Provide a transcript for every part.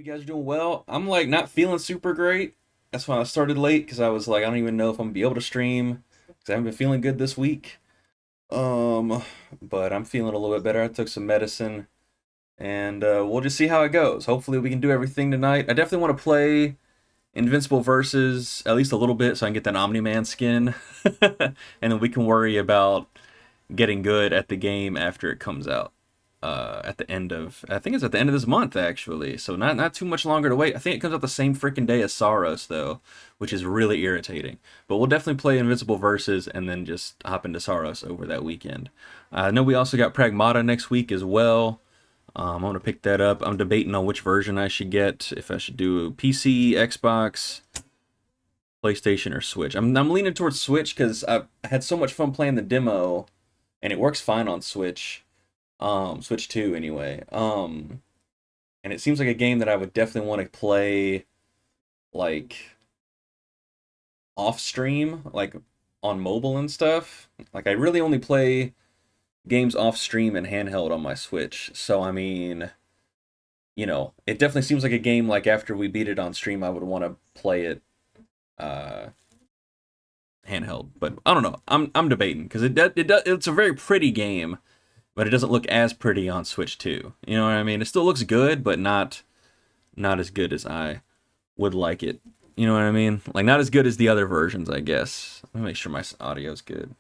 You guys are doing well. I'm like not feeling super great. That's why I started late because I was like, I don't even know if I'm gonna be able to stream because I haven't been feeling good this week. Um, but I'm feeling a little bit better. I took some medicine and we'll just see how it goes. Hopefully, we can do everything tonight. I definitely want to play Invincible Versus at least a little bit so I can get that Omni-Man skin, and then we can worry about getting good at the game after it comes out. At the end of, I think it's at the end of this month actually, so not too much longer to wait. I think it comes out the same freaking day as Saros though, which is really irritating. But we'll definitely play Invincible Versus and then just hop into Saros over that weekend. I know we also got Pragmata next week as well. I'm gonna pick that up. I'm debating on which version I should get, if I should do PC, Xbox, PlayStation, or Switch. I'm leaning towards Switch because I had so much fun playing the demo, and it works fine on Switch. Switch 2 anyway. And it seems like a game that I would definitely want to play like off stream, like on mobile and stuff. Like I really only play games off stream and handheld on my Switch. So I mean, it definitely seems like a game like after we beat it on stream I would want to play it handheld. But I don't know. I'm debating because it's a very pretty game, but it doesn't look as pretty on Switch 2. You know what I mean? It still looks good, but not as good as I would like it. You know what I mean? Like not as good as the other versions, I guess. Let me make sure my audio's good.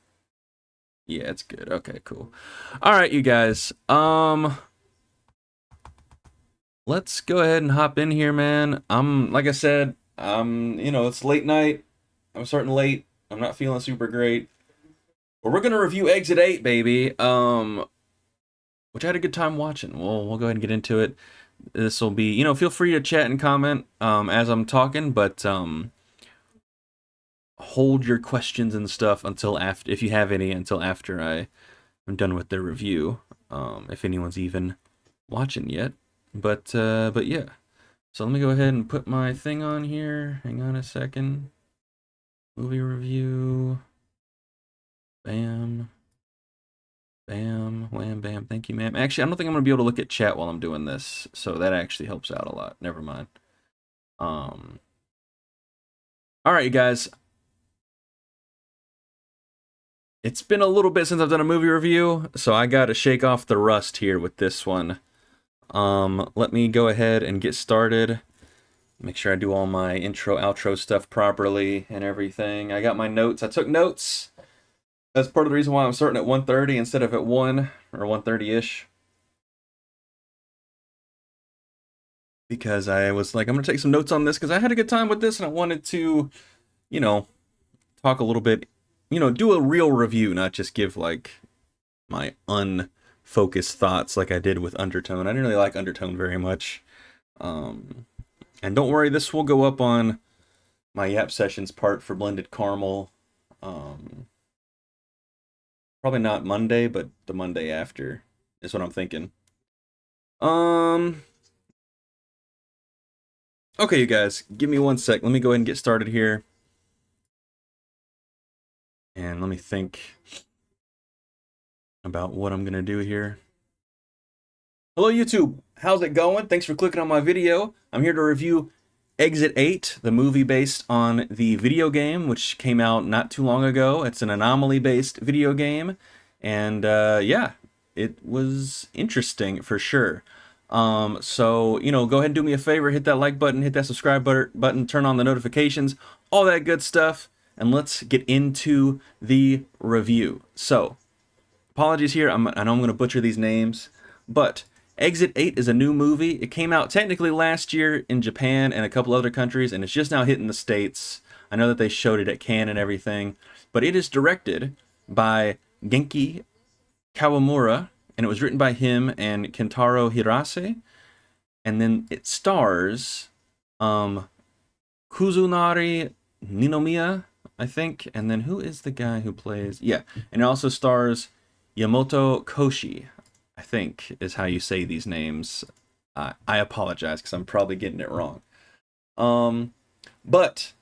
Yeah, it's good. Okay, cool. All right, you guys. Let's go ahead and hop in here, man. Like I said, it's late night. I'm starting late. I'm not feeling super great. But we're gonna review Exit 8, baby. Which I had a good time watching. We'll go ahead and get into it. This will be, feel free to chat and comment as I'm talking, but hold your questions and stuff until after, if you have any, until after I'm done with the review. If anyone's even watching yet, but yeah. So let me go ahead and put my thing on here. Hang on a second. Movie review. Bam. Bam, wham, bam. Thank you, ma'am. Actually, I don't think I'm going to be able to look at chat while I'm doing this, so that actually helps out a lot. Never mind. All right, you guys. It's been a little bit since I've done a movie review, so I got to shake off the rust here with this one. Let me go ahead and get started. Make sure I do all my intro, outro stuff properly and everything. I got my notes. I took notes. That's part of the reason why I'm starting at 1:30 instead of at 1 or 1:30-ish. Because I was like, I'm going to take some notes on this because I had a good time with this and I wanted to, talk a little bit, do a real review, not just give like my unfocused thoughts like I did with Undertone. I didn't really like Undertone very much. And don't worry, this will go up on my Yap Sessions part for Blended Caramel. Probably not Monday, but the Monday after is what I'm thinking. Okay, you guys, give me one sec. Let me go ahead and get started here. And let me think about what I'm going to do here. Hello, YouTube. How's it going? Thanks for clicking on my video. I'm here to review Exit 8, the movie based on the video game, which came out not too long ago. It's an anomaly-based video game. And, yeah, it was interesting for sure. So, go ahead and do me a favor, hit that like button, hit that subscribe button, turn on the notifications, all that good stuff, and let's get into the review. So, apologies here, I know I'm going to butcher these names, but Exit 8 is a new movie. It came out technically last year in Japan and a couple other countries, and it's just now hitting the States. I know that they showed it at Cannes and everything, but it is directed by Genki Kawamura, and it was written by him and Kentaro Hirase. And then it stars Kuzunari Ninomiya, I think. And then who is the guy who plays? Yeah, and it also stars Yamoto Koshi, I think is how you say these names. I apologize because I'm probably getting it wrong. But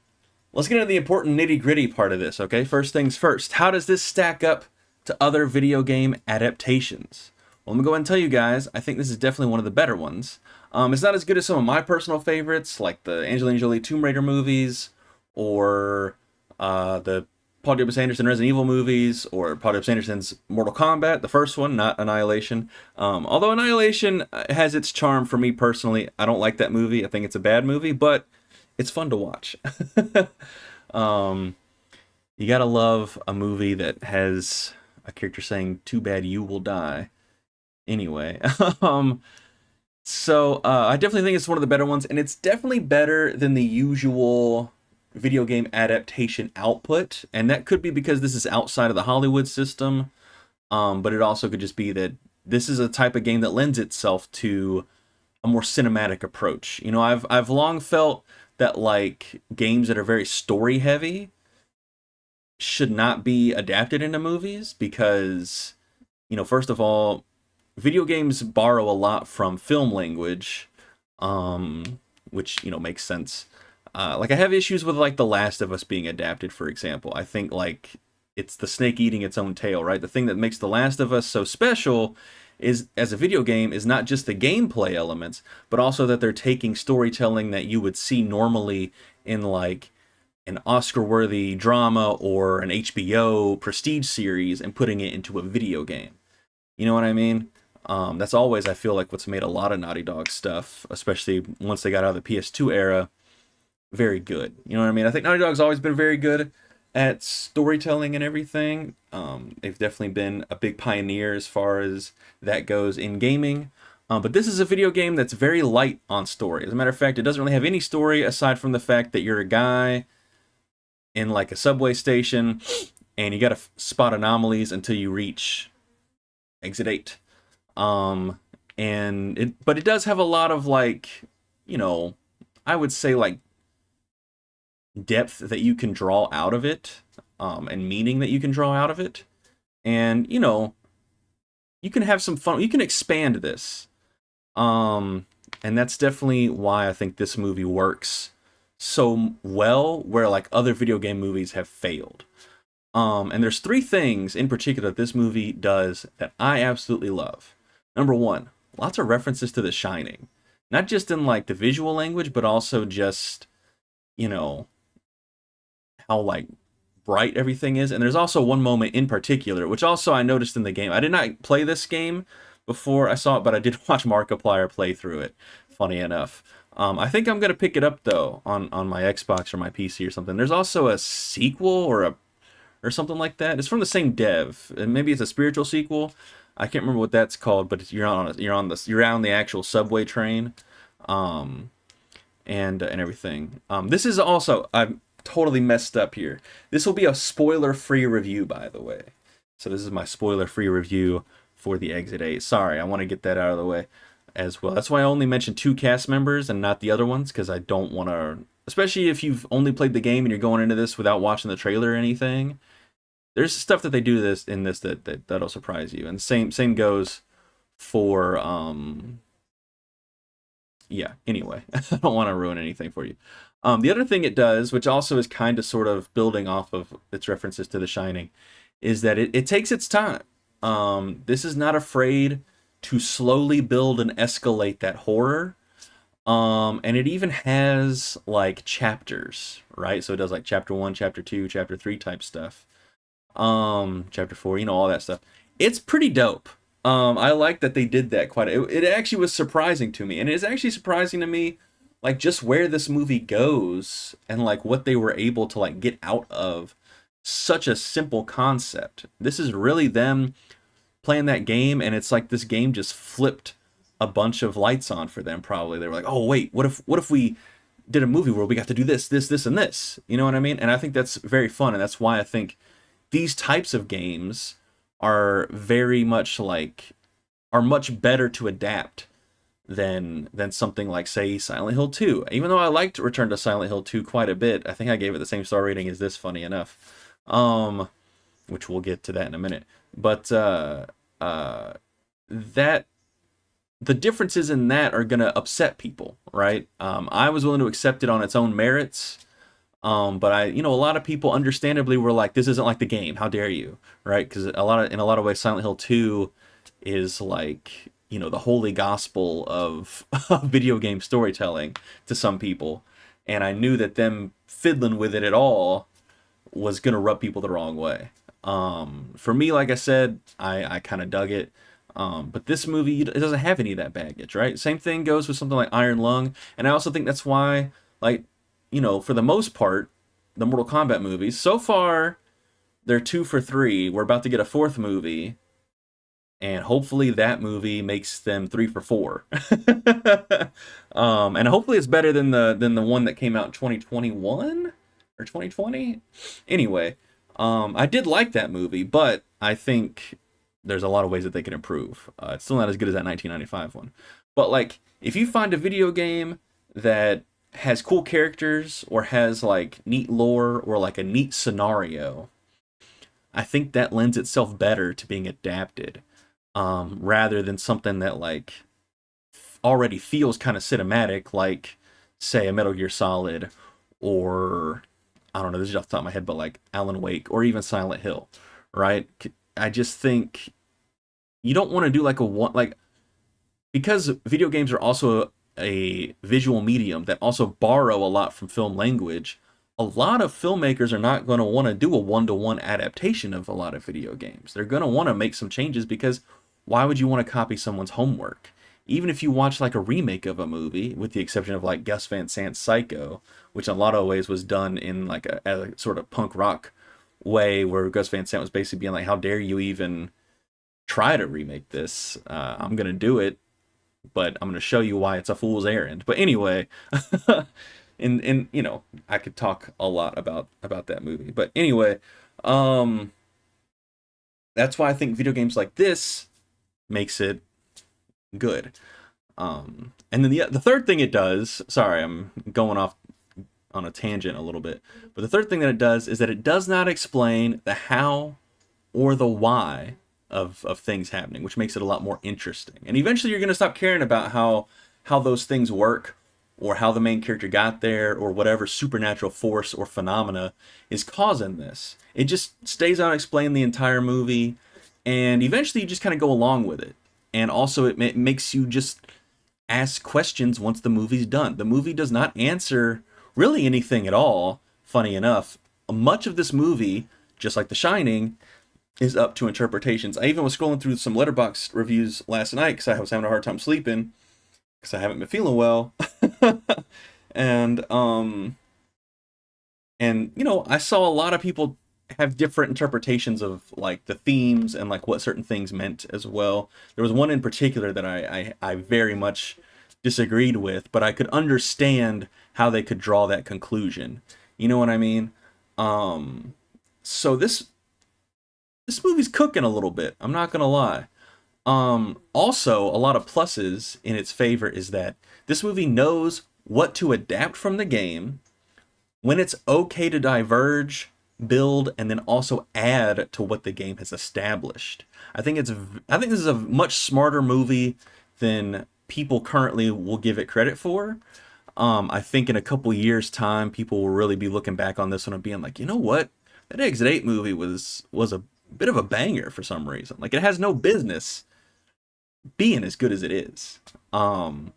let's get into the important nitty-gritty part of this, okay? First things first, how does this stack up to other video game adaptations? Well, I'm going to go ahead and tell you guys, I think this is definitely one of the better ones. It's not as good as some of my personal favorites, like the Angelina Jolie Tomb Raider movies, or the Paul W. S. Anderson Resident Evil movies, or Paul W. S. Anderson's Mortal Kombat, the first one, not Annihilation. Although Annihilation has its charm for me personally, I don't like that movie. I think it's a bad movie, but it's fun to watch. um, you gotta love a movie that has a character saying, "Too bad you will die." Anyway, I definitely think it's one of the better ones, and it's definitely better than the usual video game adaptation output. And that could be because this is outside of the Hollywood system, but it also could just be that this is a type of game that lends itself to a more cinematic approach. You know, I've long felt that like games that are very story heavy should not be adapted into movies because, you know, first of all, video games borrow a lot from film language, which, you know, makes sense. Like I have issues with like The Last of Us being adapted, for example. I think like it's the snake eating its own tail, right? The thing that makes The Last of Us so special is, as a video game, is not just the gameplay elements, but also that they're taking storytelling that you would see normally in like an Oscar-worthy drama or an HBO prestige series and putting it into a video game. You know what I mean? That's always, I feel like, what's made a lot of Naughty Dog stuff, especially once they got out of the PS2 era, very good. You know what I mean? I think Naughty Dog's always been very good at storytelling and everything. They've definitely been a big pioneer as far as that goes in gaming. But this is a video game that's very light on story. As a matter of fact, it doesn't really have any story aside from the fact that you're a guy in like a subway station and you gotta spot anomalies until you reach exit 8. But it does have a lot of like, you know, I would say like depth that you can draw out of it, and meaning that you can draw out of it. And, you know, you can have some fun, you can expand this. And that's definitely why I think this movie works so well, where like other video game movies have failed. And there's three things in particular that this movie does that I absolutely love. Number one, lots of references to The Shining. Not just in like the visual language, but also just, you know, how like bright everything is. And there's also one moment in particular, which also I noticed in the game. I did not play this game before I saw it, but I did watch Markiplier play through it, funny enough. I think I'm going to pick it up, though, on my Xbox or my PC or something. There's also a sequel or something like that. It's from the same dev, and maybe it's a spiritual sequel. I can't remember what that's called, but you're on the actual subway train, and everything. This is also, I'm totally messed up here. This will be a spoiler-free review, by the way. So this is my spoiler-free review for the Exit 8. Sorry, I want to get that out of the way as well. That's why I only mentioned 2 cast members and not the other ones, because I don't want to, especially if you've only played the game and you're going into this without watching the trailer or anything. There's stuff that they do that'll surprise you. And same goes for yeah, anyway. I don't want to ruin anything for you. The other thing it does, which also is kind of sort of building off of its references to The Shining, is that it takes its time. This is not afraid to slowly build and escalate that horror. And it even has like chapters, right? So it does like chapter 1, chapter 2, chapter 3 type stuff. Chapter 4, you know, all that stuff. It's pretty dope. I like that they did that it actually was surprising to me. And it is actually surprising to me, like, just where this movie goes and like what they were able to like get out of such a simple concept. This is really them playing that game, and it's like this game just flipped a bunch of lights on for them. Probably they were like, oh wait, what if we did a movie where we got to do this, and this? You know what I mean? And I think that's very fun, and that's why I think these types of games are very much like, are much better to adapt than something like, say, Silent Hill 2. Even though I liked Return to Silent Hill 2 quite a bit, I think I gave it the same star rating as this, funny enough. Which we'll get to that in a minute. But that the differences in that are gonna upset people, right? I was willing to accept it on its own merits. But a lot of people understandably were like, this isn't like the game. How dare you, right? Because in a lot of ways, Silent Hill 2 is like, the holy gospel of, of video game storytelling to some people. And I knew that them fiddling with it at all was going to rub people the wrong way. For me, like I said, I kind of dug it. But this movie, it doesn't have any of that baggage, right? Same thing goes with something like Iron Lung. And I also think that's why, like, for the most part, the Mortal Kombat movies, so far, they're 2 for 3. We're about to get a fourth movie, and hopefully that movie makes them 3 for 4. And hopefully it's better than the one that came out in 2021 or 2020. Anyway, I did like that movie, but I think there's a lot of ways that they can improve. It's still not as good as that 1995 one. But like, if you find a video game that has cool characters or has like neat lore or like a neat scenario, I think that lends itself better to being adapted, rather than something that like already feels kind of cinematic, like say a Metal Gear Solid, or I don't know, this is off the top of my head, but like Alan Wake or even Silent Hill, right? I just think you don't want to do like a one, like, because video games are also a visual medium that also borrow a lot from film language. A lot of filmmakers are not going to want to do a one-to-one adaptation of a lot of video games. They're going to want to make some changes, because why would you want to copy someone's homework? Even if you watch like a remake of a movie, with the exception of like Gus Van Sant's Psycho, which in a lot of ways was done in like a sort of punk rock way, where Gus Van Sant was basically being like, how dare you even try to remake this? I'm going to do it, but I'm going to show you why it's a fool's errand. But anyway, and I could talk a lot about that movie. But anyway, that's why I think video games like this makes it good. And then the third thing it does, sorry, I'm going off on a tangent a little bit, but the third thing that it does is that it does not explain the how or the why of things happening, which makes it a lot more interesting. And eventually you're going to stop caring about how those things work, or how the main character got there, or whatever supernatural force or phenomena is causing this. It just stays unexplained the entire movie, and eventually you just kind of go along with it. And also it makes you just ask questions once the movie's done. The movie does not answer really anything at all, funny enough. Much of this movie, just like The Shining, is up to interpretations. I even was scrolling through some Letterboxd reviews last night because I was having a hard time sleeping because I haven't been feeling well. and I saw a lot of people have different interpretations of like the themes and like what certain things meant as well. There was one in particular that I very much disagreed with, but I could understand how they could draw that conclusion. You know what I mean? So this movie's cooking a little bit. I'm not gonna lie. Also, a lot of pluses in its favor is that this movie knows what to adapt from the game, when it's okay to diverge, build, and then also add to what the game has established. I think this is a much smarter movie than people currently will give it credit for. I think in a couple years' time, people will really be looking back on this one and being like, you know what? That Exit 8 movie was a bit of a banger for some reason. Like, it has no business being as good as it is. And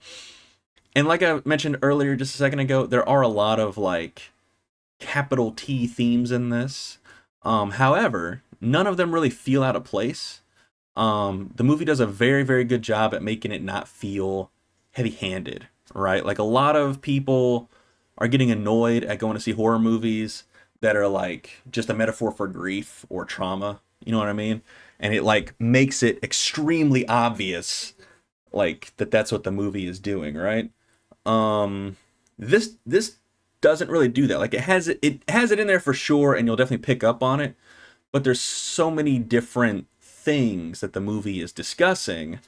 like I mentioned earlier just a second ago, there are a lot of like capital T themes in this. However, none of them really feel out of place. The movie does a very, very good job at making it not feel heavy-handed, right? Like, a lot of people are getting annoyed at going to see horror movies that are like just a metaphor for grief or trauma. You know what I mean? And it like makes it extremely obvious, like that's what the movie is doing, right? This doesn't really do that. Like, it has it in there for sure, and you'll definitely pick up on it. But there's so many different things that the movie is discussing,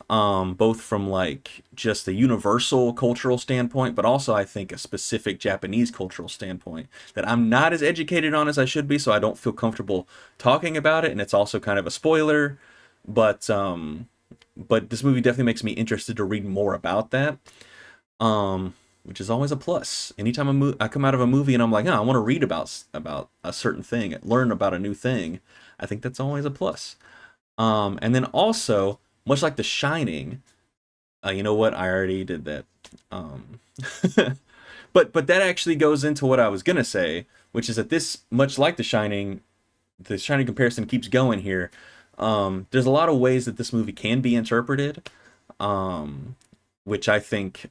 both from like just a universal cultural standpoint, but also I think a specific Japanese cultural standpoint that I'm not as educated on as I should be, so I don't feel comfortable talking about it, and it's also kind of a spoiler. But this movie definitely makes me interested to read more about that, which is always a plus. Anytime I come out of a movie and I'm like, oh, I want to read about a certain thing, learn about a new thing, I think that's always a plus. And then also, much like The Shining. You know what? I already did that. Um, but that actually goes into what I was gonna say, which is that this, much like the Shining comparison keeps going here. There's a lot of ways that this movie can be interpreted, um, which I think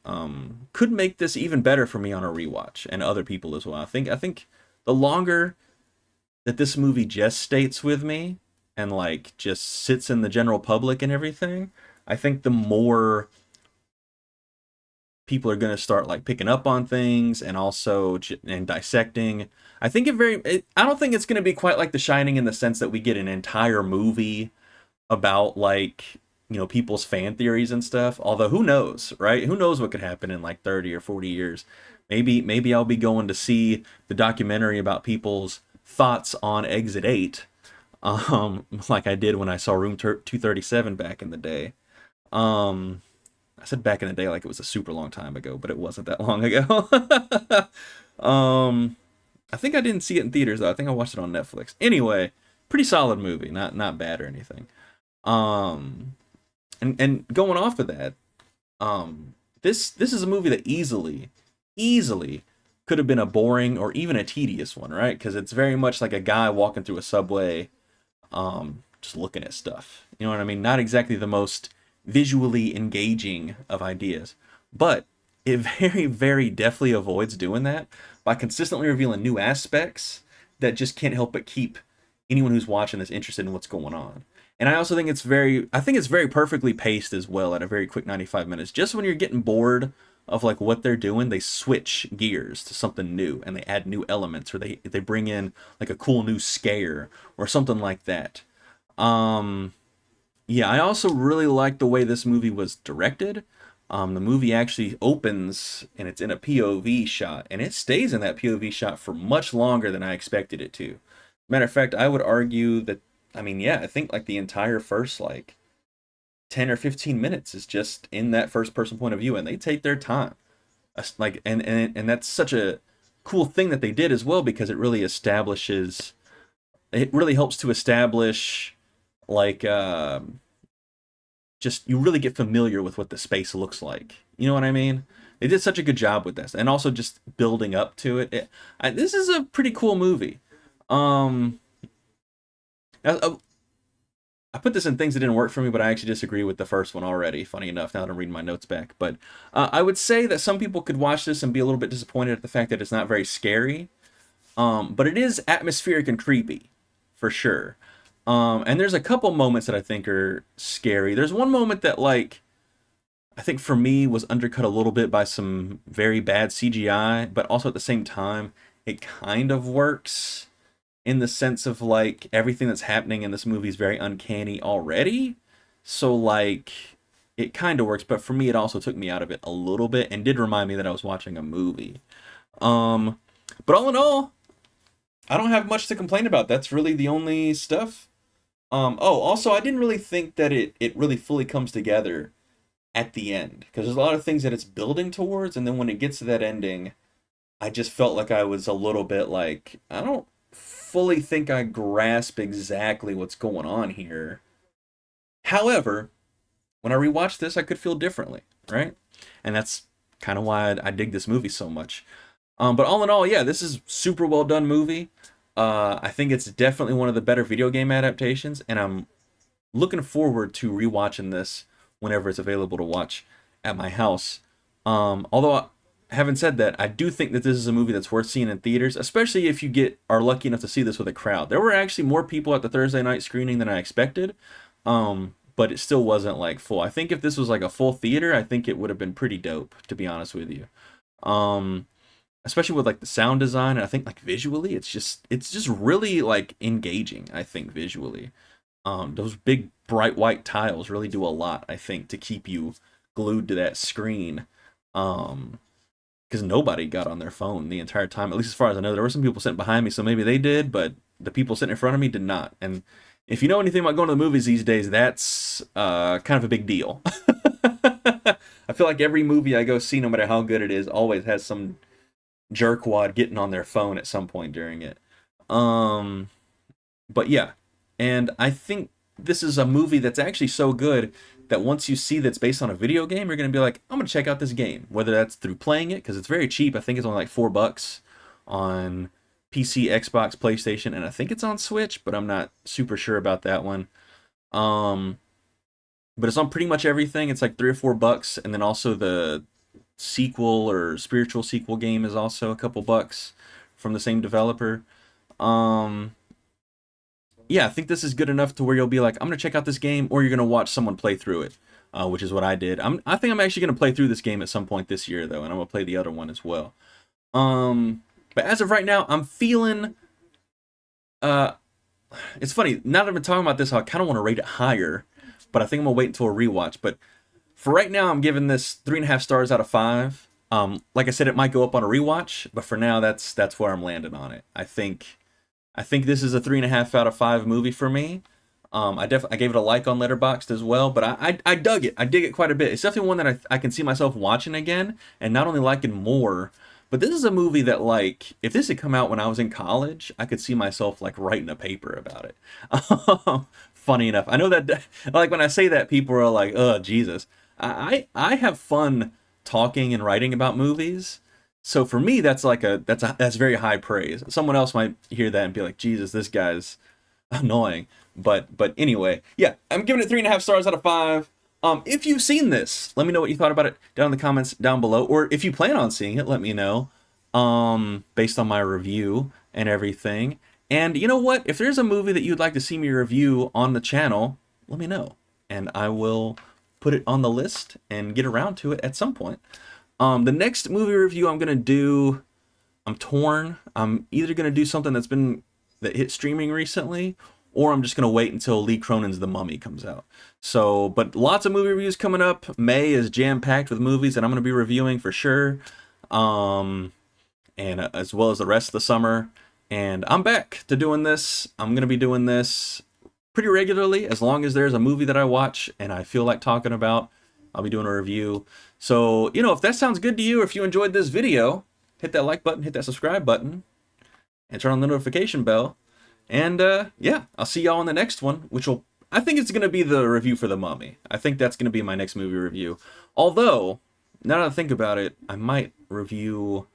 could make this even better for me on a rewatch and other people as well. I think the longer that this movie just stays with me and like just sits in the general public and everything, I think the more people are going to start like picking up on things and also and dissecting. I don't think it's going to be quite like The Shining in the sense that we get an entire movie about like, people's fan theories and stuff. Although who knows, right? Who knows what could happen in like 30 or 40 years. Maybe I'll be going to see the documentary about people's thoughts on Exit 8, like I did when I saw Room 237 back in the day. Um I said back in the day like it was a super long time ago, but it wasn't that long ago. um, I think I didn't see it in theaters though. I think I watched it on Netflix. Anyway, pretty solid movie, not bad or anything. Um, and going off of that, this is a movie that easily could have been a boring or even a tedious one, right? Because it's very much like a guy walking through a subway, just looking at stuff. You know what I mean? Not exactly the most visually engaging of ideas, but it very, very deftly avoids doing that by consistently revealing new aspects that just can't help but keep anyone who's watching this interested in what's going on. And I also think I think it's very perfectly paced as well at a very quick 95 minutes. Just when you're getting bored of like what they're doing, they switch gears to something new and they add new elements, or they bring in like a cool new scare or something like that. Um, yeah, I also really like the way this movie was directed. The movie actually opens and it's in a POV shot, and it stays in that POV shot for much longer than I expected it to. Matter of fact, I would argue that, I mean, yeah, I think like the entire first like 10 or 15 minutes is just in that first person point of view, and they take their time. Like, and that's such a cool thing that they did as well, because it really helps to establish like just you really get familiar with what the space looks like. You know what I mean? They did such a good job with this, and also just building up to it. This is a pretty cool movie. Um, I, I put this in things that didn't work for me, but I actually disagree with the first one already. Funny enough, now that I'm reading my notes back, but I would say that some people could watch this and be a little bit disappointed at the fact that it's not very scary. But it is atmospheric and creepy, for sure. And there's a couple moments that I think are scary. There's one moment that, like, I think for me was undercut a little bit by some very bad CGI, but also at the same time, it kind of works in the sense of like everything that's happening in this movie is very uncanny already. So, like, it kind of works, but for me, it also took me out of it a little bit and did remind me that I was watching a movie. Um, but all in all, I don't have much to complain about. That's really the only stuff. Oh, also, I didn't really think that it really fully comes together at the end, because there's a lot of things that it's building towards, and then when it gets to that ending, I just felt like I was a little bit like, I don't fully think I grasp exactly what's going on here. However, when I rewatched this, I could feel differently, right? And that's kind of why I dig this movie so much. But all in all, yeah, this is super well done movie. I think it's definitely one of the better video game adaptations, and I'm looking forward to rewatching this whenever it's available to watch at my house. Although, having said that, I do think that this is a movie that's worth seeing in theaters, especially if you are lucky enough to see this with a crowd. There were actually more people at the Thursday night screening than I expected, but it still wasn't like full. I think if this was like a full theater, I think it would have been pretty dope, to be honest with you. Um, Especially with like the sound design, and I think like visually, it's just really like engaging. I think visually. Those big bright white tiles really do a lot, I think, to keep you glued to that screen. Because nobody got on their phone the entire time, at least as far as I know. There were some people sitting behind me, so maybe they did, but the people sitting in front of me did not. And if you know anything about going to the movies these days, that's kind of a big deal. I feel like every movie I go see, no matter how good it is, always has some jerkwad getting on their phone at some point during it. But yeah, and I think this is a movie that's actually so good that once you see that's based on a video game, you're going to be like, I'm going to check out this game. Whether that's through playing it, because it's very cheap. I think it's only like $4 on PC, Xbox, PlayStation, and I think it's on Switch, but I'm not super sure about that one. Um, but it's on pretty much everything. It's like $3 or $4, and then also the sequel or spiritual sequel game is also a couple bucks from the same developer. Um, yeah, I think this is good enough to where you'll be like, I'm gonna check out this game, or you're gonna watch someone play through it, which is what I did. I think I'm actually gonna play through this game at some point this year though, and I'm gonna play the other one as well. But as of right now, I'm feeling. Uh, it's funny now that I've been talking about this, I kind of want to rate it higher, but I think I'm gonna wait until a rewatch. But for right now, I'm giving this 3.5 stars out of 5. Like I said, it might go up on a rewatch, but for now, that's where I'm landing on it. I think this is a 3.5 out of 5 movie for me. I gave it a like on Letterboxd as well, but I dug it. I dig it quite a bit. It's definitely one that I can see myself watching again, and not only liking more, but this is a movie that, like, if this had come out when I was in college, I could see myself like writing a paper about it. Funny enough, I know that like when I say that, people are like, "Oh, Jesus." I have fun talking and writing about movies. So for me, that's very high praise. Someone else might hear that and be like, "Jesus, this guy's annoying." But anyway, yeah, I'm giving it 3.5 stars out of 5. If you've seen this, let me know what you thought about it down in the comments down below, or if you plan on seeing it, let me know. Based on my review and everything. And you know what? If there's a movie that you'd like to see me review on the channel, let me know, and I will put it on the list and get around to it at some point. The next movie review I'm gonna do, I'm torn. I'm either gonna do something that hit streaming recently, or I'm just gonna wait until Lee Cronin's The Mummy comes out. So, but lots of movie reviews coming up. May is jam-packed with movies that I'm gonna be reviewing for sure, and as well as the rest of the summer. And I'm back to doing this. I'm gonna be doing this pretty regularly, as long as there's a movie that I watch and I feel like talking about. I'll be doing a review. So, if that sounds good to you, or if you enjoyed this video, hit that like button, hit that subscribe button, and turn on the notification bell. And yeah, I'll see y'all in the next one, I think it's going to be the review for The Mummy. I think that's going to be my next movie review. Although, now that I think about it, I might review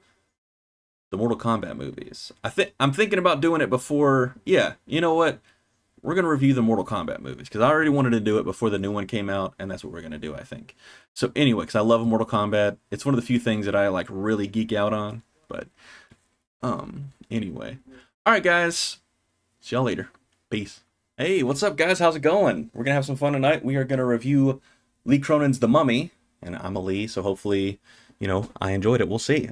the Mortal Kombat movies. I'm thinking about doing it before. Yeah, you know what? We're going to review the Mortal Kombat movies, because I already wanted to do it before the new one came out, and that's what we're going to do, I think. So anyway, because I love Mortal Kombat. It's one of the few things that I like really geek out on. But anyway. All right, guys. See y'all later. Peace. Hey, what's up, guys? How's it going? We're going to have some fun tonight. We are going to review Lee Cronin's The Mummy, and I'm a Lee, so hopefully, I enjoyed it. We'll see.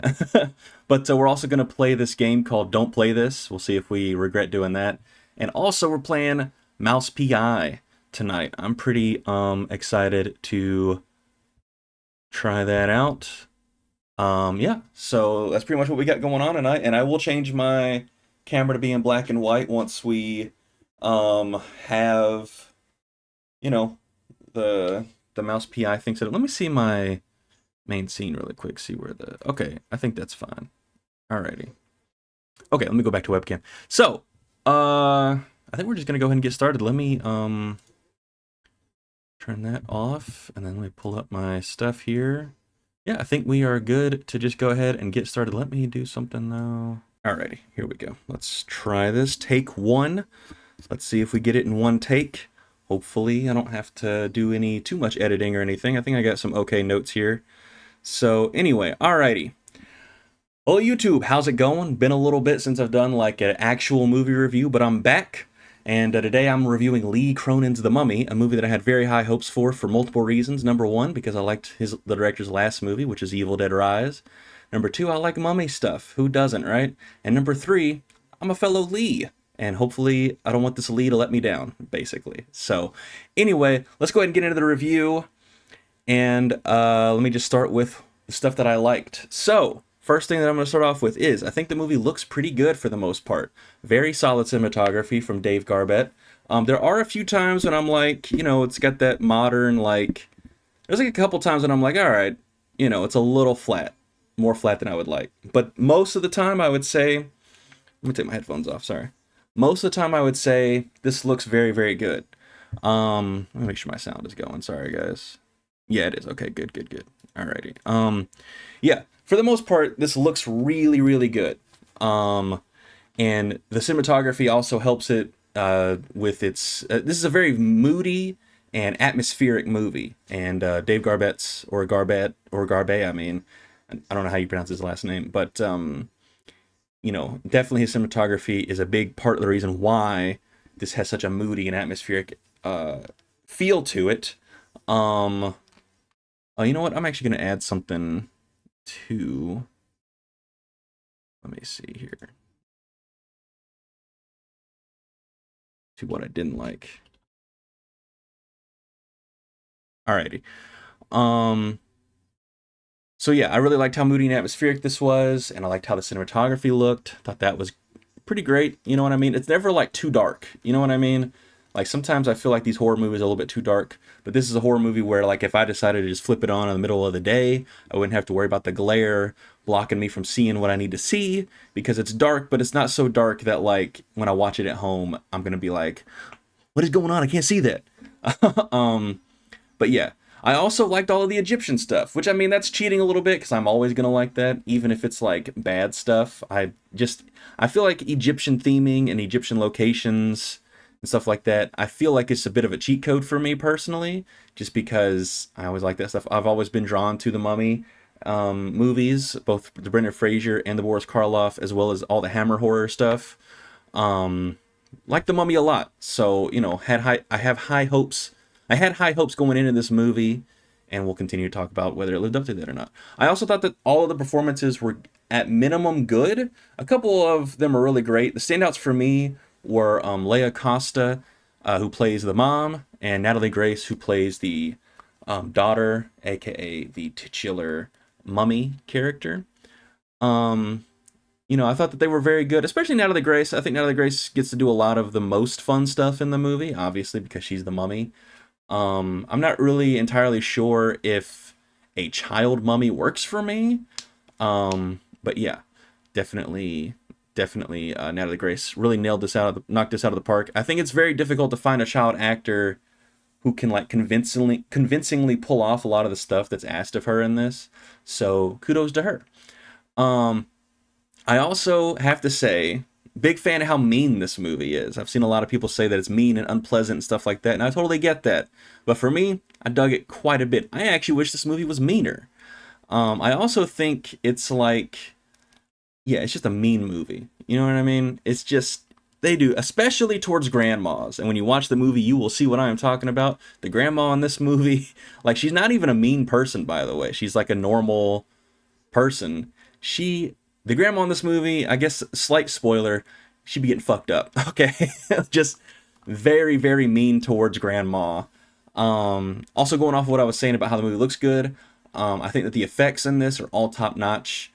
But we're also going to play this game called Don't Play This. We'll see if we regret doing that. And also, we're playing Mouse PI tonight. I'm pretty excited to try that out. Yeah, so that's pretty much what we got going on tonight. And I will change my camera to be in black and white once we have, the Mouse PI thinks that. Let me see my main scene really quick. See where okay, I think that's fine. Alrighty. Okay, let me go back to webcam. So, I think we're just gonna go ahead and get started. Let me turn that off, and then let me pull up my stuff here. Yeah, I think we are good to just go ahead and get started. Let me do something though. Alrighty, here we go. Let's try this. Take 1. Let's see if we get it in one take. Hopefully, I don't have to do too much editing or anything. I think I got some okay notes here. So anyway, alrighty. Well, YouTube, how's it going? Been a little bit since I've done like an actual movie review, but I'm back. And today I'm reviewing Lee Cronin's The Mummy, a movie that I had very high hopes for multiple reasons. Number 1, because I liked the director's last movie, which is Evil Dead Rise. Number 2, I like mummy stuff. Who doesn't, right? And number 3, I'm a fellow Lee. And hopefully I don't want this Lee to let me down, basically. So anyway, let's go ahead and get into the review. And let me just start with the stuff that I liked. So, first thing that I'm going to start off with is, I think the movie looks pretty good for the most part. Very solid cinematography from Dave Garbett. There are a few times when I'm like, it's got that modern, like, there's like a couple times when I'm like, all right, it's a little flat. More flat than I would like. But most of the time I would say, let me take my headphones off, sorry. Most of the time I would say this looks very, very good. Let me make sure my sound is going. Sorry, guys. Yeah, it is. Okay, good, good, good. Alrighty. Yeah, for the most part, this looks really, really good. Um, and the cinematography also helps it with its. This is a very moody and atmospheric movie, and Dave Garbetz or Garbett or Garbet. I mean, I don't know how you pronounce his last name, but definitely his cinematography is a big part of the reason why this has such a moody and atmospheric feel to it. Um, you know what? I'm actually going to add something to. Let me see here to what I didn't like. Alrighty. Um, so yeah, I really liked how moody and atmospheric this was, and I liked how the cinematography looked. Thought that was pretty great. You know what I mean? It's never like too dark. You know what I mean? Like sometimes I feel like these horror movies are a little bit too dark, but this is a horror movie where like if I decided to just flip it on in the middle of the day, I wouldn't have to worry about the glare blocking me from seeing what I need to see because it's dark, but it's not so dark that like when I watch it at home, I'm gonna be like, what is going on? I can't see that. um, but yeah, I also liked all of the Egyptian stuff, which I mean that's cheating a little bit because I'm always gonna like that, even if it's like bad stuff. I feel like Egyptian theming and Egyptian locations and stuff like that. I feel like it's a bit of a cheat code for me personally, just because I always like that stuff. I've always been drawn to the Mummy movies, both the Brendan Fraser and the Boris Karloff, as well as all the Hammer horror stuff. Um, like the Mummy a lot, so I have high hopes. I had high hopes going into this movie, and we'll continue to talk about whether it lived up to that or not. I also thought that all of the performances were at minimum good. A couple of them are really great. The standouts for me were Leia Costa, who plays the mom, and Natalie Grace, who plays the daughter, aka the titular mummy character. Um, I thought that they were very good, especially Natalie Grace. I think Natalie Grace gets to do a lot of the most fun stuff in the movie, obviously because she's the mummy. I'm not really entirely sure if a child mummy works for me. But yeah, definitely, definitely, Natalie Grace really knocked this out of the park. I think it's very difficult to find a child actor who can like convincingly pull off a lot of the stuff that's asked of her in this. So kudos to her. Um, I also have to say, big fan of how mean this movie is. I've seen a lot of people say that it's mean and unpleasant and stuff like that, and I totally get that. But for me, I dug it quite a bit. I actually wish this movie was meaner. I also think it's like, yeah, it's just a mean movie. You know what I mean? It's just, they do, especially towards grandmas. And when you watch the movie, you will see what I am talking about. The grandma in this movie, like, she's not even a mean person, by the way. She's like a normal person. The grandma in this movie, I guess, slight spoiler, she be getting fucked up. Okay, just very, very mean towards grandma. Also going off of what I was saying about how the movie looks good, I think that the effects in this are all top notch.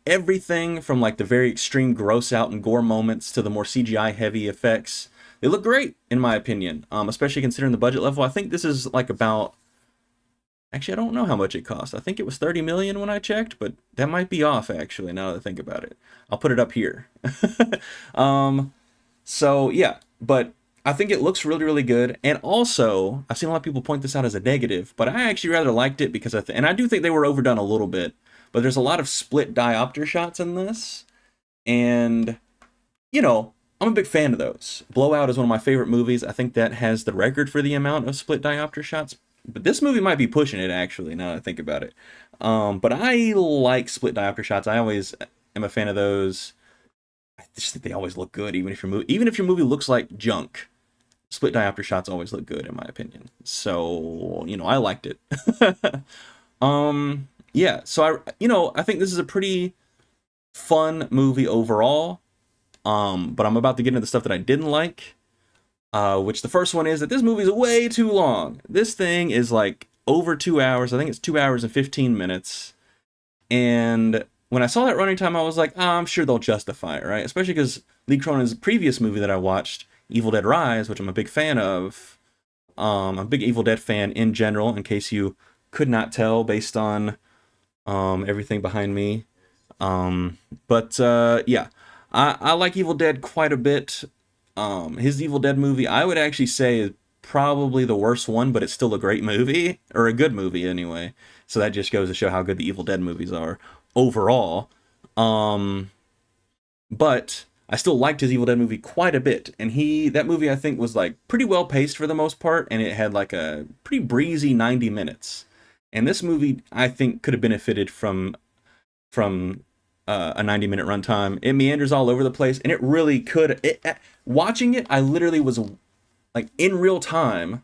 Everything from like the very extreme gross out and gore moments to the more CGI heavy effects, they look great in my opinion. Especially considering the budget level. I think this is like about. Actually, I don't know how much it cost. I think it was 30 million when I checked, but that might be off actually now that I think about it. I'll put it up here. um, so yeah, but I think it looks really, really good. And also, I've seen a lot of people point this out as a negative, but I actually rather liked it because and I do think they were overdone a little bit. But there's a lot of split diopter shots in this, and I'm a big fan of those. Blowout is one of my favorite movies. I think that has the record for the amount of split diopter shots. But this movie might be pushing it, actually, now that I think about it. But I like split diopter shots. I always am a fan of those. I just think they always look good, even if your movie looks like junk. Split diopter shots always look good, in my opinion. So, I liked it. Yeah, so I think this is a pretty fun movie overall. But I'm about to get into the stuff that I didn't like. Which the first one is that this movie is way too long. This thing is like over 2 hours. I think it's 2 hours and 15 minutes. And when I saw that running time, I was like, I'm sure they'll justify it, right? Especially because Lee Cronin's previous movie that I watched, Evil Dead Rise, which I'm a big fan of. I'm a big Evil Dead fan in general, in case you could not tell based on everything behind me. But yeah, I like Evil Dead quite a bit. His Evil Dead movie, I would actually say, is probably the worst one, but it's still a great movie, or a good movie anyway. So that just goes to show how good the Evil Dead movies are overall. Um, but I still liked his Evil Dead movie quite a bit, and that movie I think was like pretty well paced for the most part, and it had like a pretty breezy 90 minutes. And this movie I think could have benefited from a 90-minute runtime. It meanders all over the place, and it really could. Watching it, I literally was like in real time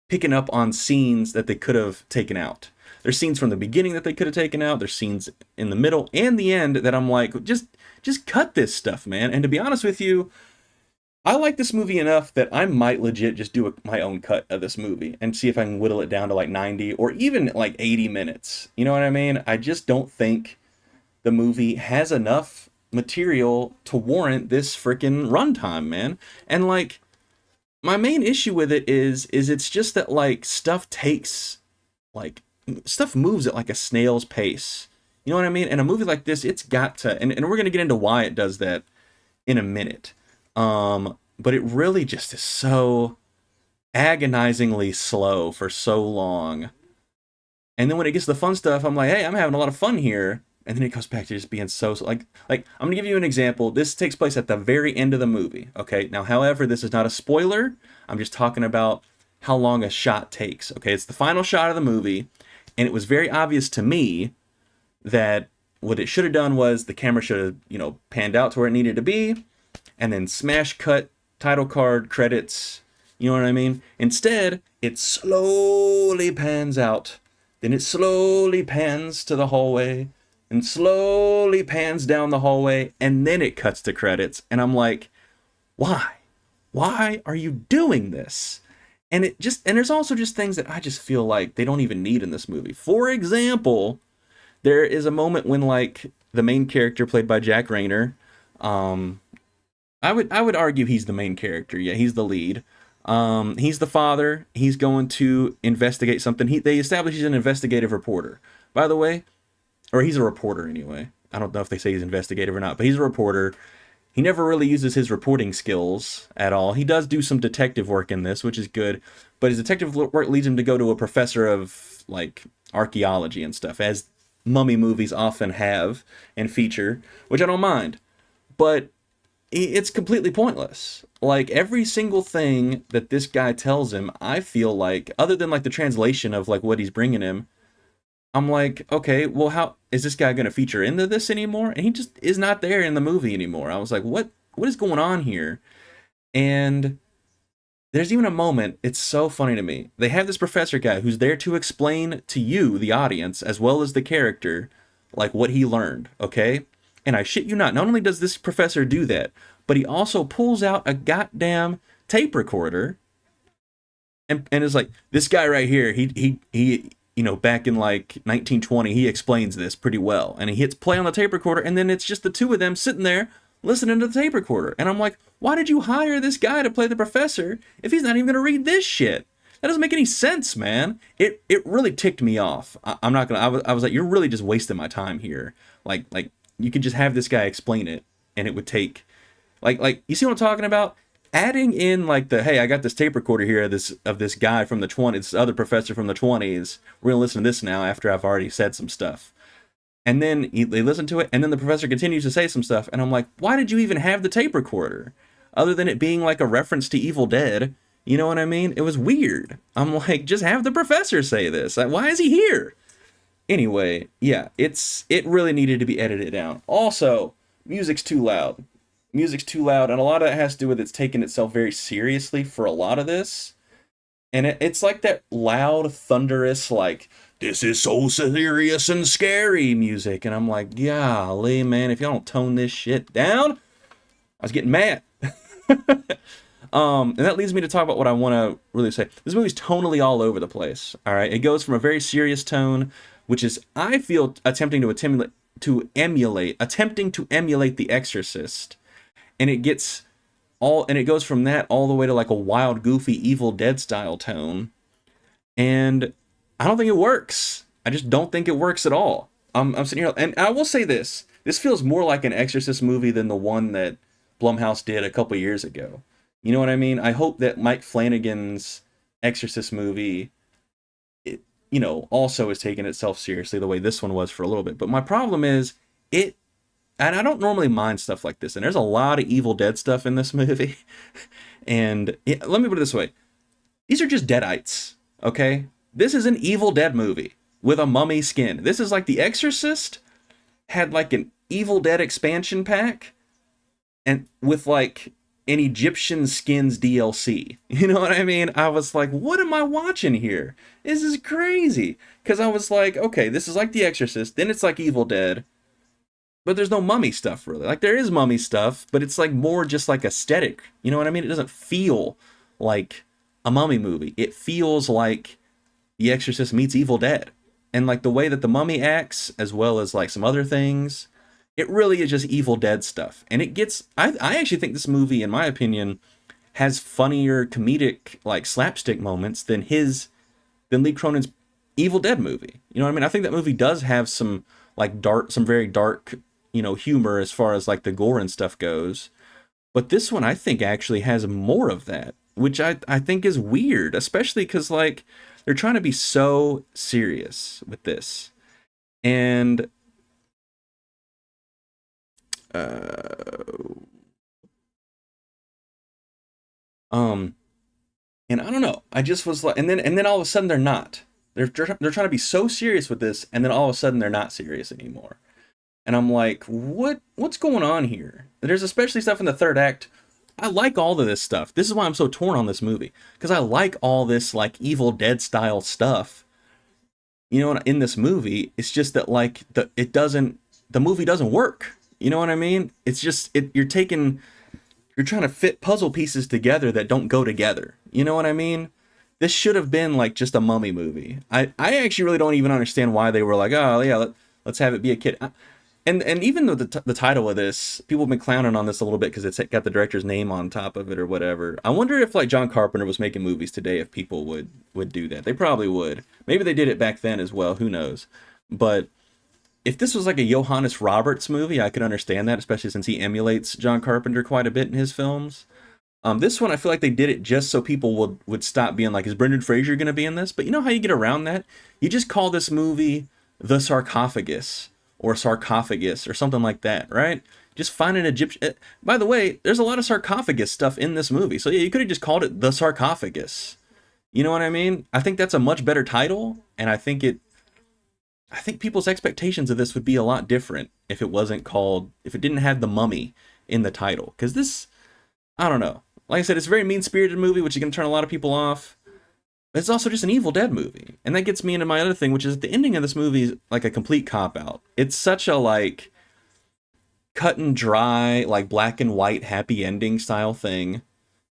picking up on scenes that they could have taken out. There's scenes from the beginning that they could have taken out. There's scenes in the middle and the end that I'm like, just cut this stuff, man. And to be honest with you, I like this movie enough that I might legit just do my own cut of this movie and see if I can whittle it down to like 90 or even like 80 minutes. You know what I mean? I just don't think the movie has enough material to warrant this freaking runtime, man. And like, my main issue with it is it's just that like stuff moves at like a snail's pace. You know what I mean? And a movie like this, it's got to, and we're gonna get into why it does that in a minute. But it really just is so agonizingly slow for so long. And then when it gets to the fun stuff, I'm like, hey, I'm having a lot of fun here. And then it goes back to just being so like I'm gonna give you an example. This takes place at the very end of the movie. Okay. Now, however, this is not a spoiler. I'm just talking about how long a shot takes. Okay, it's the final shot of the movie, and it was very obvious to me that what it should have done was the camera should have, panned out to where it needed to be, and then smash cut, title card, credits. You know what I mean? Instead, it slowly pans out. Then it slowly pans to the hallway and slowly pans down the hallway, and then it cuts to credits. And I'm like, why? Why are you doing this? And there's also just things that I just feel like they don't even need in this movie. For example, there is a moment when like the main character played by Jack Rayner, I would argue he's the main character. Yeah, he's the lead. He's the father. He's going to investigate something. They establish he's an investigative reporter, by the way, or he's a reporter anyway. I don't know if they say he's investigative or not, but he's a reporter. He never really uses his reporting skills at all. He does do some detective work in this, which is good, but his detective work leads him to go to a professor of like archaeology and stuff, as mummy movies often have and feature, which I don't mind. But it's completely pointless. Like, every single thing that this guy tells him, I feel like, other than like the translation of like what he's bringing him, I'm like, okay, well, how is this guy going to feature into this anymore? And he just is not there in the movie anymore. I was like, what is going on here? And there's even a moment, it's so funny to me. They have this professor guy who's there to explain to you, the audience, as well as the character, like what he learned, okay? And I shit you not only does this professor do that, but he also pulls out a goddamn tape recorder and is like, this guy right here, he back in like 1920, he explains this pretty well. And he hits play on the tape recorder, and then it's just the two of them sitting there listening to the tape recorder. And I'm like, why did you hire this guy to play the professor if he's not even going to read this shit? That doesn't make any sense, man. It really ticked me off. I'm not going to, I was like, you're really just wasting my time here. Like you could just have this guy explain it, and it would take, like you see what I'm talking about? Adding in like hey, I got this tape recorder here of this guy from the 20s, this other professor from the 20s. We're gonna listen to this now after I've already said some stuff. And then they listen to it, and then the professor continues to say some stuff, and I'm like, why did you even have the tape recorder? Other than it being like a reference to Evil Dead, you know what I mean? It was weird. I'm like, just have the professor say this. Why is he here? Anyway, yeah, it really needed to be edited down. Also, music's too loud. Music's too loud, and a lot of it has to do with it's taking itself very seriously for a lot of this. And it's like that loud, thunderous, like, this is so serious and scary music. And I'm like, golly, man, if y'all don't tone this shit down, I was getting mad. And that leads me to talk about what I want to really say. This movie's tonally all over the place, all right? It goes from a very serious tone, which is, I feel, attempting to emulate The Exorcist. And it goes from that all the way to like a wild, goofy, Evil Dead style tone. And I don't think it works. I just don't think it works at all. I'm sitting here, and I will say this. This feels more like an Exorcist movie than the one that Blumhouse did a couple years ago. You know what I mean? I hope that Mike Flanagan's Exorcist movie, it, also is taking itself seriously the way this one was for a little bit. But my problem is it, and I don't normally mind stuff like this, and there's a lot of Evil Dead stuff in this movie. And let me put it this way: these are just Deadites, okay? This is an Evil Dead movie with a mummy skin. This is like The Exorcist had like an Evil Dead expansion pack, and with like an Egyptian skins DLC. You know what I mean? I was like, what am I watching here? This is crazy. Because I was like, okay, this is like The Exorcist, then it's like Evil Dead, but there's no mummy stuff really. Like there is mummy stuff, but it's like more just like aesthetic. You know what I mean? It doesn't feel like a mummy movie. It feels like The Exorcist meets Evil Dead. And like the way that the mummy acts, as well as like some other things, it really is just Evil Dead stuff. And it gets, I actually think this movie, in my opinion, has funnier comedic like slapstick moments than Lee Cronin's Evil Dead movie. You know what I mean? I think that movie does have some like some very dark, humor as far as like the gore and stuff goes. But this one I think actually has more of that, which I think is weird, especially because like they're trying to be so serious with this. And uh um and I don't know. I just was like, and then all of a sudden they're not. They're trying to be so serious with this, and then all of a sudden they're not serious anymore. And I'm like, what's going on here? There's especially stuff in the third act. I like all of this stuff. This is why I'm so torn on this movie, because I like all this like Evil Dead style stuff. In this movie, it's just that like the movie doesn't work. You know what I mean? It's just you're trying to fit puzzle pieces together that don't go together. You know what I mean? This should have been like just a mummy movie. I actually really don't even understand why they were like, oh yeah, let's have it be a kid. And even though the title of this, people have been clowning on this a little bit because it's got the director's name on top of it or whatever. I wonder if like John Carpenter was making movies today, if people would do that. They probably would. Maybe they did it back then as well. Who knows? But if this was like a Johannes Roberts movie, I could understand that, especially since he emulates John Carpenter quite a bit in his films. This one, I feel like they did it just so people would stop being like, is Brendan Fraser going to be in this? But you know how you get around that? You just call this movie The Sarcophagus or Sarcophagus or something like that, right? Just find an Egyptian. By the way, there's a lot of sarcophagus stuff in this movie. So yeah, you could have just called it The Sarcophagus. You know what I mean? I think that's a much better title, and I think people's expectations of this would be a lot different if if it didn't have the mummy in the title. Because this, I don't know. Like I said, it's a very mean-spirited movie, which is going to turn a lot of people off. But it's also just an Evil Dead movie. And that gets me into my other thing, which is the ending of this movie is like a complete cop-out. It's such a like cut and dry, like black and white happy ending style thing.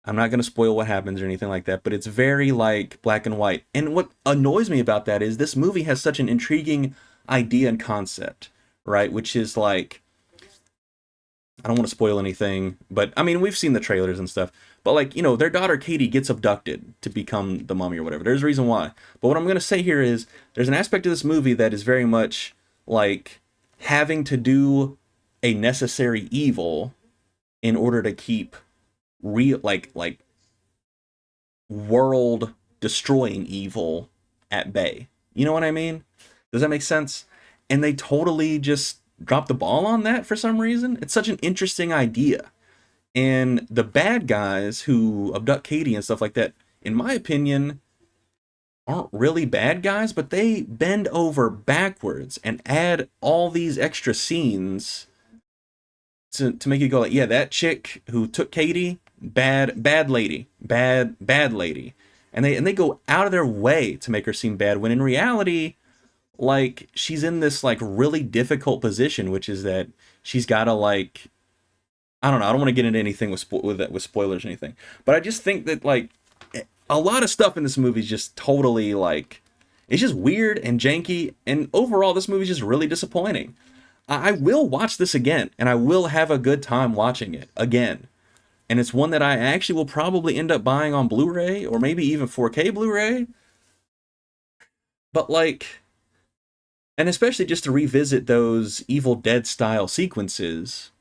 I'm not going to spoil what happens or anything like that, but it's very like black and white. And what annoys me about that is this movie has such an intriguing idea and concept, right? Which is like, I don't want to spoil anything, but I mean, we've seen the trailers and stuff, but like, their daughter Katie gets abducted to become the mummy or whatever. There's a reason why. But what I'm going to say here is there's an aspect of this movie that is very much like having to do a necessary evil in order to keep real like world destroying evil at bay. You know what I mean? Does that make sense? And they totally just dropped the ball on that for some reason. It's such an interesting idea. And the bad guys who abduct Katie and stuff like that, in my opinion, aren't really bad guys, but they bend over backwards and add all these extra scenes to make you go like, yeah, that chick who took Katie, bad lady, bad lady. And they go out of their way to make her seem bad when in reality, like, she's in this like really difficult position, which is that she's gotta like, I don't know, I don't want to get into anything with spoilers or anything, but I just think that like a lot of stuff in this movie is just totally like, it's just weird and janky, and overall this movie's just really disappointing. I will watch this again, and I will have a good time watching it again. And it's one that I actually will probably end up buying on Blu-ray, or maybe even 4K Blu-ray. But like, and especially just to revisit those Evil Dead style sequences,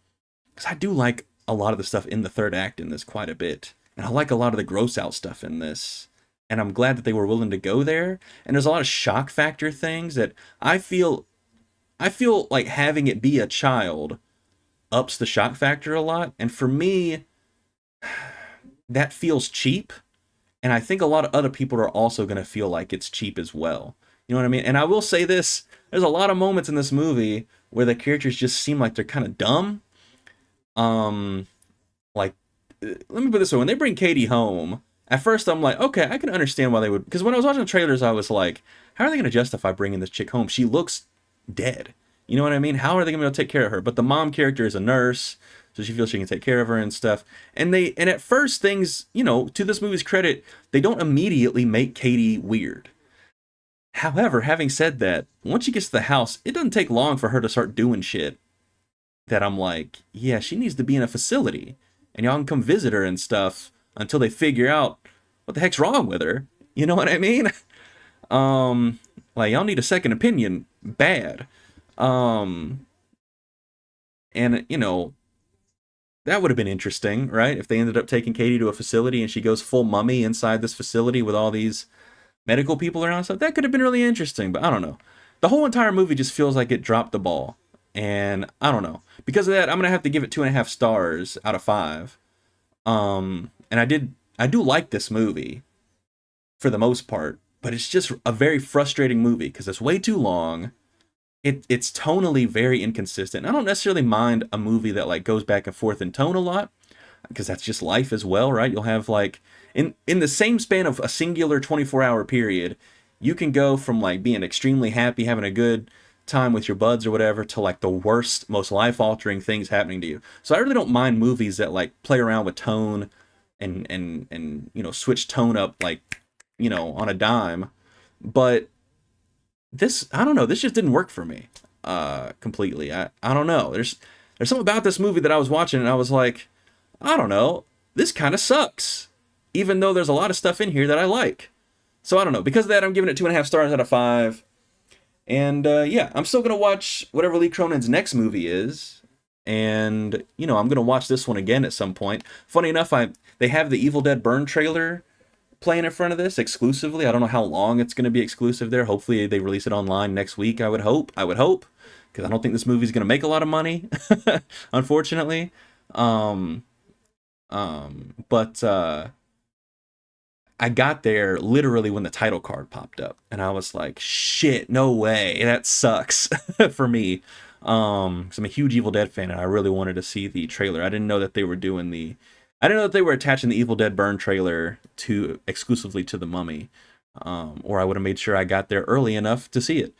because I do like a lot of the stuff in the third act in this quite a bit. And I like a lot of the gross out stuff in this. and I'm glad that they were willing to go there. And there's a lot of shock factor things that I feel I feel like having it be a child ups the shock factor a lot. And for me, that feels cheap. And I think a lot of other people are also going to feel like it's cheap as well. You know what I mean? And I will say this, there's a lot of moments in this movie where the characters just seem like they're kind of dumb. Um, like, let me put it this way: when they bring Katie home, at first I'm like, okay, I can understand why they would. Because when I was watching the trailers, I was like, how are they going to justify bringing this chick home? She looks dead. You know what I mean? How are they going to be able to take care of her? But the mom character is a nurse, so she feels she can take care of her and stuff. And at first things, to this movie's credit, they don't immediately make Katie weird. However, having said that, once she gets to the house, it doesn't take long for her to start doing shit that I'm like, yeah, she needs to be in a facility, and y'all can come visit her and stuff until they figure out what the heck's wrong with her. You know what I mean? Um, like y'all need a second opinion, bad. Um, and that would have been interesting, right? If they ended up taking Katie to a facility and she goes full mummy inside this facility with all these medical people around and stuff, that could have been really interesting. But I don't know. The whole entire movie just feels like it dropped the ball, and I don't know. Because of that, I'm gonna have to give it 2.5 stars out of 5. And I do like this movie for the most part, but it's just a very frustrating movie because it's way too long. It's tonally very inconsistent. I don't necessarily mind a movie that like goes back and forth in tone a lot, because that's just life as well, right? You'll have like in the same span of a singular 24-hour period, you can go from like being extremely happy, having a good time with your buds or whatever, to like the worst, most life-altering things happening to you. So I really don't mind movies that like play around with tone and switch tone up like on a dime. But this, I don't know, this just didn't work for me completely. I don't know. There's something about this movie that I was watching and I was like, I don't know, this kind of sucks, even though there's a lot of stuff in here that I like. So I don't know. Because of that, I'm giving it 2.5 stars out of 5. And yeah, I'm still gonna watch whatever Lee Cronin's next movie is, and I'm gonna watch this one again at some point. Funny enough, they have the Evil Dead Burn trailer playing in front of this exclusively. I don't know how long it's gonna be exclusive there. Hopefully, they release it online next week. I would hope. Because I don't think this movie's gonna make a lot of money, unfortunately. Um, but I got there literally when the title card popped up, and I was like, "Shit, no way! That sucks for me." Because I'm a huge Evil Dead fan, and I really wanted to see the trailer. I didn't know that they were I didn't know that they were attaching the Evil Dead Burn trailer to exclusively to the Mummy, or I would have made sure I got there early enough to see it.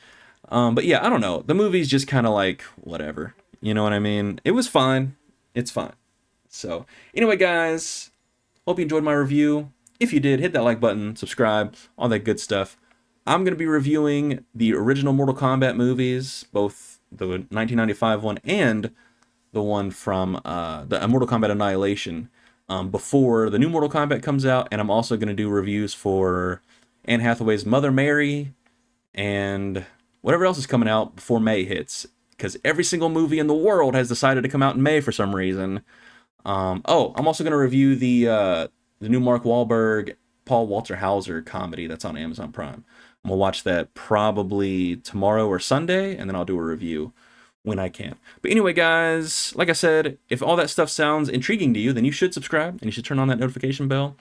But yeah, I don't know. The movie's just kind of like whatever. You know what I mean? It was fine. It's fine. So anyway, guys, hope you enjoyed my review. If you did, hit that like button, subscribe, all that good stuff. I'm going to be reviewing the original Mortal Kombat movies, both the 1995 one and the one from the Mortal Kombat Annihilation, before the new Mortal Kombat comes out. And I'm also going to do reviews for Anne Hathaway's Mother Mary and whatever else is coming out before May hits. Because every single movie in the world has decided to come out in May for some reason. I'm also going to review the new Mark Wahlberg, Paul Walter Hauser comedy that's on Amazon Prime. I'm going to watch that probably tomorrow or Sunday, and then I'll do a review when I can. But anyway, guys, like I said, if all that stuff sounds intriguing to you, then you should subscribe, and you should turn on that notification bell.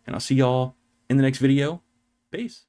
And I'll see y'all in the next video. Peace.